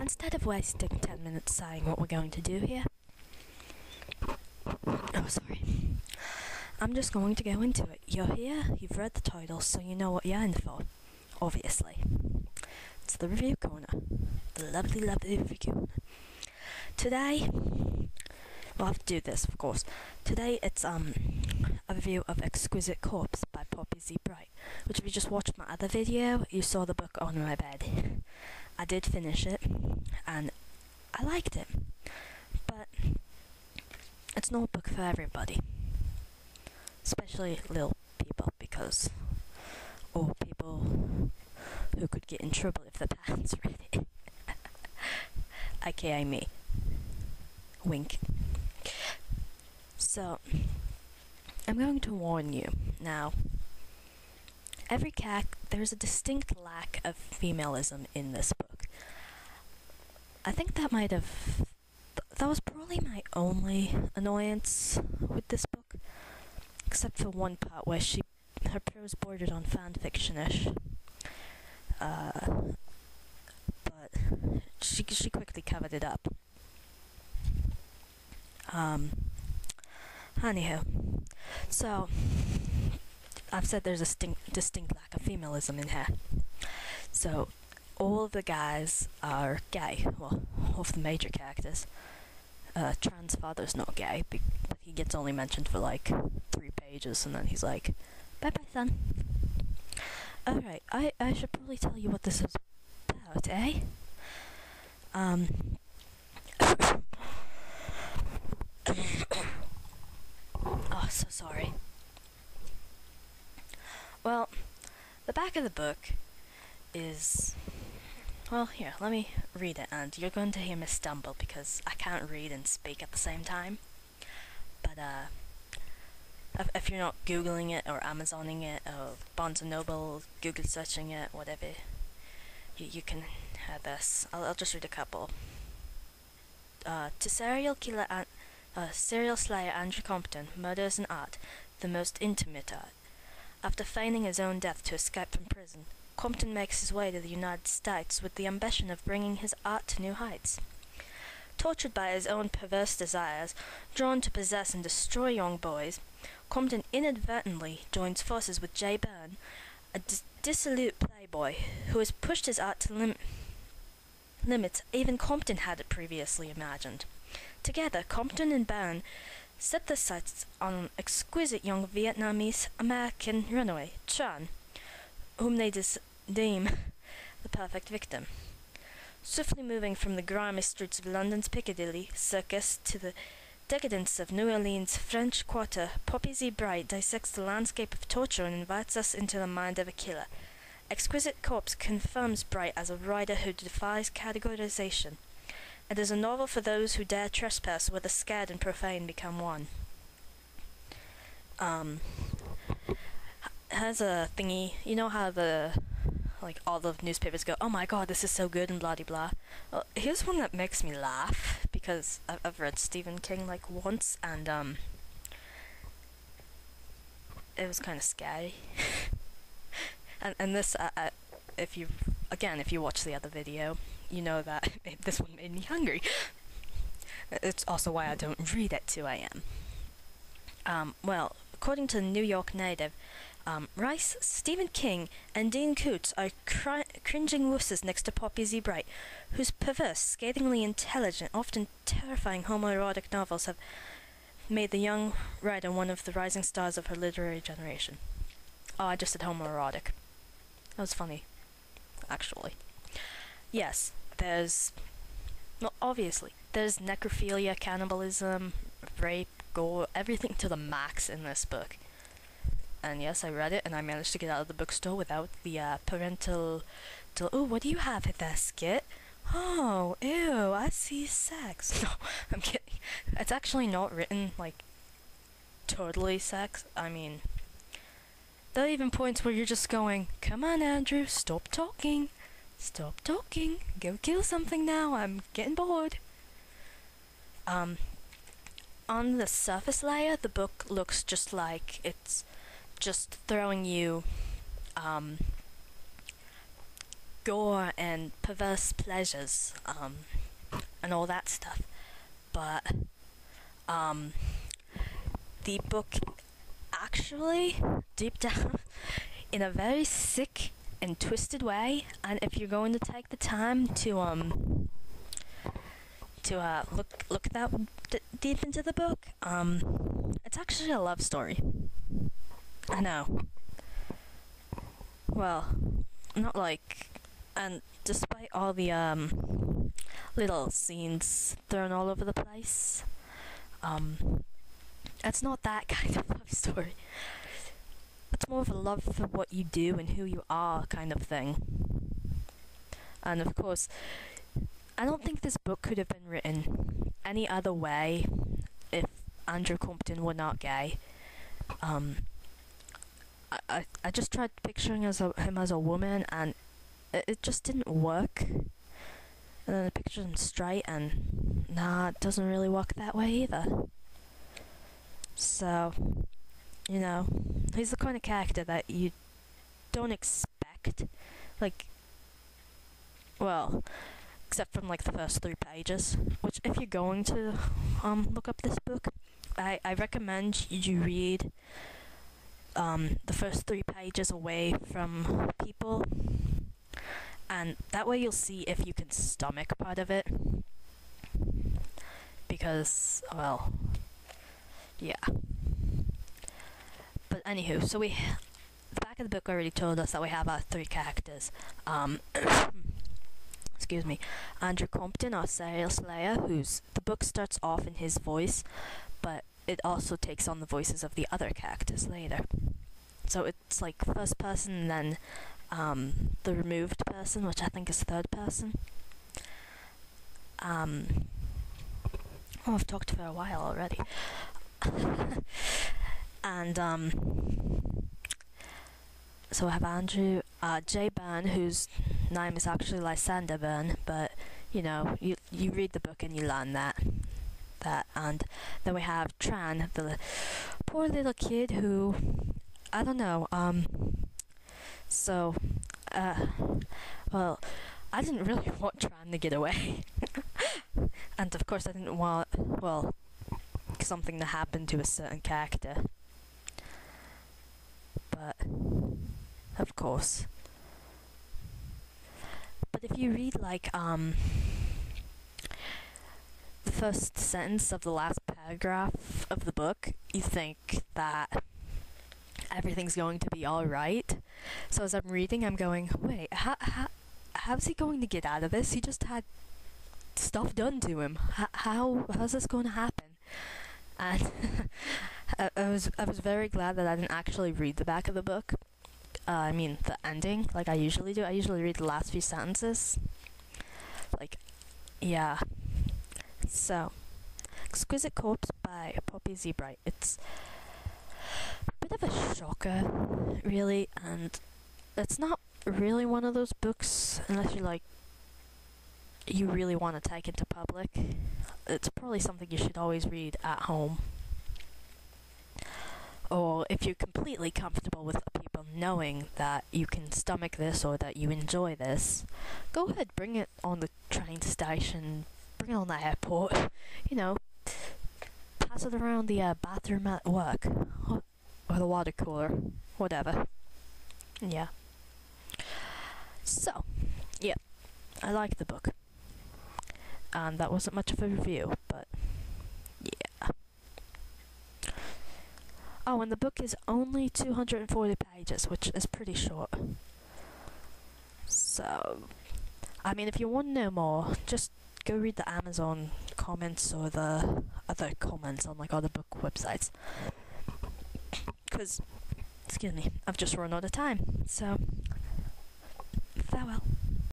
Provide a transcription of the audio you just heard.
instead of wasting 10 minutes saying what we're going to do here, oh, sorry, I'm just going to go into it. You're here, you've read the title, so you know what you're in for, obviously. It's the review corner. The lovely, lovely review corner. Today, we'll have to do this, of course. Today, it's a review of Exquisite Corpse by Brite, which if you just watched my other video, you saw the book on my bed. I did finish it, and I liked it, but it's not a book for everybody, especially little people, or people who could get in trouble if their parents read it, aka me. Wink. So, I'm going to warn you now. There's a distinct lack of femalism in this book. I think that was probably my only annoyance with this book, except for one part where her prose bordered on fan-fiction-ish. But she quickly covered it up. Anyhow, so I've said there's a distinct lack of femalism in here. So all of the guys are gay. Well, all of the major characters. Tran's father's not gay, but he gets only mentioned for like 3 pages, and then he's like, "Bye-bye, son." Alright, I should probably tell you what this is about, eh? Oh, so sorry. Well, the back of the book is... Well, here, let me read it, and you're going to hear me stumble because I can't read and speak at the same time. But, if you're not Googling it, or Amazoning it, or Barnes & Noble, Google searching it, whatever, you can have this. I'll just read a couple. To serial slayer Andrew Compton murders an art, the most intimate art. After feigning his own death to escape from prison, Compton makes his way to the United States with the ambition of bringing his art to new heights. Tortured by his own perverse desires, drawn to possess and destroy young boys, Compton inadvertently joins forces with Jay Byrne, a dissolute playboy who has pushed his art to limits even Compton hadn't previously imagined. Together, Compton and Byrne set their sights on an exquisite young Vietnamese-American runaway, Tran, whom they deem the perfect victim. Swiftly moving from the grimy streets of London's Piccadilly Circus to the decadence of New Orleans' French Quarter, Poppy Z. Brite dissects the landscape of torture and invites us into the mind of a killer. Exquisite Corpse confirms Brite as a writer who defies categorization. It is a novel for those who dare trespass where the scared and profane become one. Has a thingy, you know how all the newspapers go, "Oh my god, this is so good," and blah de blah. Well, here's one that makes me laugh, because I've read Stephen King once, and it was kind of scary. and this, if you watch the other video, you know that this one made me hungry. It's also why I don't read at 2 a.m. Well, according to the New York Native, Rice, Stephen King, and Dean Koontz are cringing wusses next to Poppy Z. Brite, whose perverse, scathingly intelligent, often terrifying homoerotic novels have made the young writer one of the rising stars of her literary generation. Oh, I just said homoerotic. That was funny, actually. Yes, obviously, there's necrophilia, cannibalism, rape, gore, everything to the max in this book. And yes, I read it, and I managed to get out of the bookstore without the parental... "Oh, what do you have there, Skit? Oh, ew, I see sex." No, I'm kidding. It's actually not written, totally sex. I mean, there are even points where you're just going, "Come on, Andrew, stop talking. Stop talking. Go kill something now. I'm getting bored." On the surface layer, the book looks just like it's just throwing you gore and perverse pleasures, and all that stuff. But the book actually, deep down, in a very sick and twisted way, and if you're going to take the time to look that deep into the book, it's actually a love story. I know. Well, not like, and despite all the little scenes thrown all over the place, it's not that kind of love story. It's more of a love for what you do and who you are kind of thing. And of course, I don't think this book could have been written any other way if Andrew Compton were not gay. I just tried picturing him as a woman, and it just didn't work. And then I pictured him straight, and it doesn't really work that way either. So, he's the kind of character that you don't expect, except from the first 3 pages, which if you're going to look up this book, I recommend you read the first 3 pages away from people, and that way you'll see if you can stomach part of it, because, yeah. But anywho, so the back of the book already told us that we have our 3 characters. Excuse me, Andrew Compton, our serial slayer, the book starts off in his voice, but it also takes on the voices of the other characters later. So it's first person, and then the removed person, which I think is third person. I've talked for a while already. And so I have Andrew, J. Byrne, whose name is actually Lysander Byrne, but you read the book and you learn that, and then we have Tran, the poor little kid who, I don't know, I didn't really want Tran to get away, and of course I didn't want, something to happen to a certain character, but of course. But if you read the first sentence of the last paragraph of the book, you think that everything's going to be alright. So as I'm reading, I'm going, wait, how's he going to get out of this? He just had stuff done to him. How's this going to happen? And I was very glad that I didn't actually read the back of the book. The ending, like I usually do. I usually read the last few sentences. Yeah. So, Exquisite Corpse by Poppy Z. Brite. It's a bit of a shocker, really, and it's not really one of those books, unless you really want to take it to public. It's probably something you should always read at home. Or if you're completely comfortable with people knowing that you can stomach this or that you enjoy this, go ahead, bring it on the train station, bring it on the airport, pass it around the bathroom at work, or the water cooler, whatever. Yeah. So, yeah, I like the book. And that wasn't much of a review, but yeah. Oh, and the book is only 240 pages, which is pretty short. So, if you want to know more, just go read the Amazon comments or the other comments on other book websites. Because, excuse me, I've just run out of time. So,